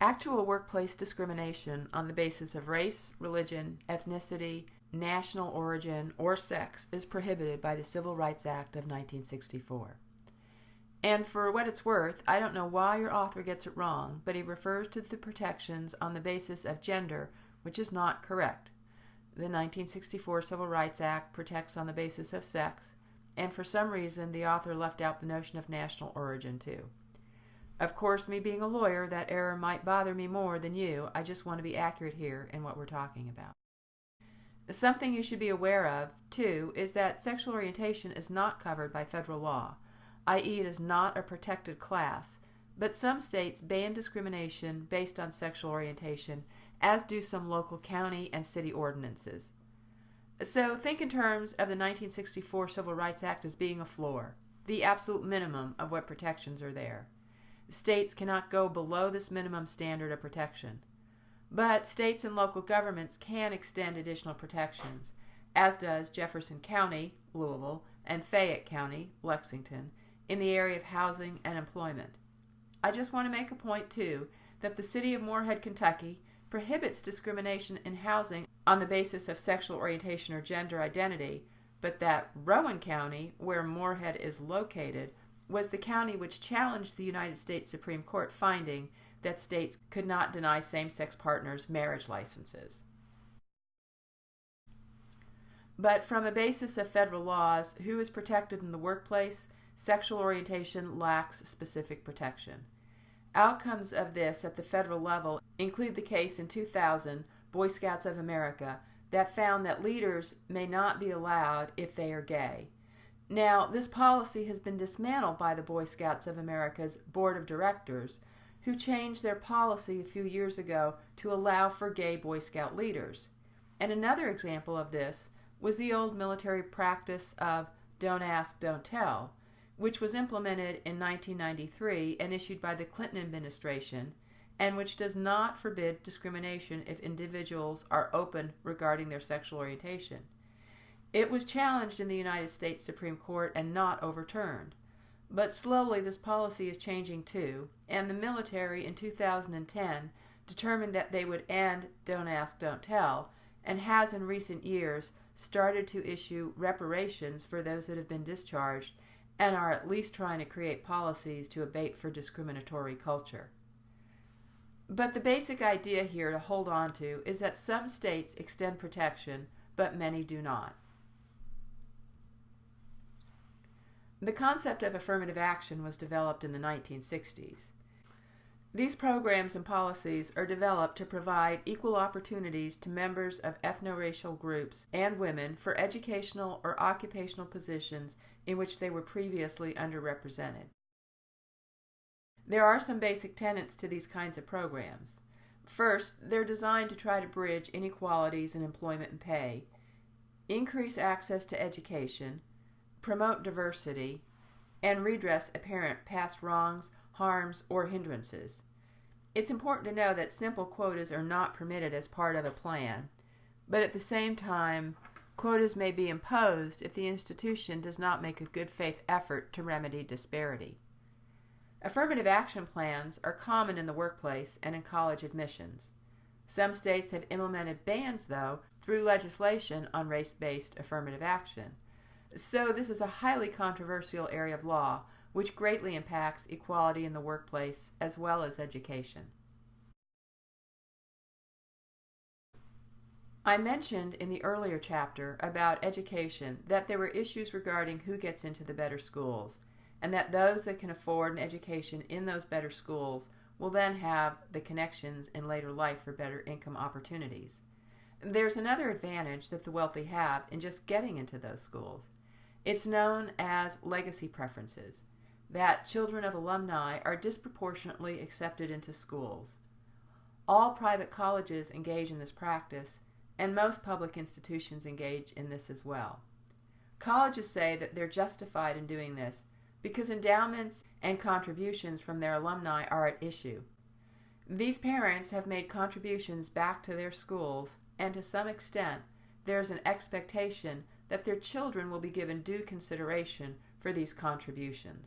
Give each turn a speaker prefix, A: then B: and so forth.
A: Actual workplace discrimination on the basis of race, religion, ethnicity, national origin, or sex is prohibited by the Civil Rights Act of 1964. And for what it's worth, I don't know why your author gets it wrong, but he refers to the protections on the basis of gender, which is not correct. The 1964 Civil Rights Act protects on the basis of sex, and for some reason the author left out the notion of national origin too. Of course, me being a lawyer, that error might bother me more than you. I just want to be accurate here in what we're talking about. Something you should be aware of, too, is that sexual orientation is not covered by federal law, i.e. it is not a protected class, but some states ban discrimination based on sexual orientation, as do some local county and city ordinances. So think in terms of the 1964 Civil Rights Act as being a floor, the absolute minimum of what protections are there. States cannot go below this minimum standard of protection. But states and local governments can extend additional protections, as does Jefferson County, Louisville, and Fayette County, Lexington, in the area of housing and employment. I just want to make a point, too, that the city of Moorhead, Kentucky, prohibits discrimination in housing on the basis of sexual orientation or gender identity, but that Rowan County, where Moorhead is located, was the county which challenged the United States Supreme Court finding that states could not deny same-sex partners marriage licenses. But from a basis of federal laws, who is protected in the workplace, sexual orientation lacks specific protection. Outcomes of this at the federal level include the case in 2000, Boy Scouts of America, that found that leaders may not be allowed if they are gay. Now, this policy has been dismantled by the Boy Scouts of America's Board of Directors, who changed their policy a few years ago to allow for gay Boy Scout leaders. And another example of this was the old military practice of don't ask, don't tell, which was implemented in 1993 and issued by the Clinton administration, and which does not forbid discrimination if individuals are open regarding their sexual orientation. It was challenged in the United States Supreme Court and not overturned. But slowly this policy is changing too, and the military in 2010 determined that they would end Don't Ask, Don't Tell, and has in recent years started to issue reparations for those that have been discharged and are at least trying to create policies to abate for discriminatory culture. But the basic idea here to hold on to is that some states extend protection, but many do not. The concept of affirmative action was developed in the 1960s. These programs and policies are developed to provide equal opportunities to members of ethno-racial groups and women for educational or occupational positions in which they were previously underrepresented. There are some basic tenets to these kinds of programs. First, they're designed to try to bridge inequalities in employment and pay, increase access to education, promote diversity, and redress apparent past wrongs, harms, or hindrances. It's important to know that simple quotas are not permitted as part of a plan, but at the same time, quotas may be imposed if the institution does not make a good faith effort to remedy disparity. Affirmative action plans are common in the workplace and in college admissions. Some states have implemented bans, though, through legislation on race-based affirmative action. So this is a highly controversial area of law, which greatly impacts equality in the workplace as well as education. I mentioned in the earlier chapter about education that there were issues regarding who gets into the better schools, and that those that can afford an education in those better schools will then have the connections in later life for better income opportunities. There's another advantage that the wealthy have in just getting into those schools. It's known as legacy preferences, that children of alumni are disproportionately accepted into schools. All private colleges engage in this practice, and most public institutions engage in this as well. Colleges say that they're justified in doing this because endowments and contributions from their alumni are at issue. These parents have made contributions back to their schools, and to some extent, there's an expectation that their children will be given due consideration for these contributions.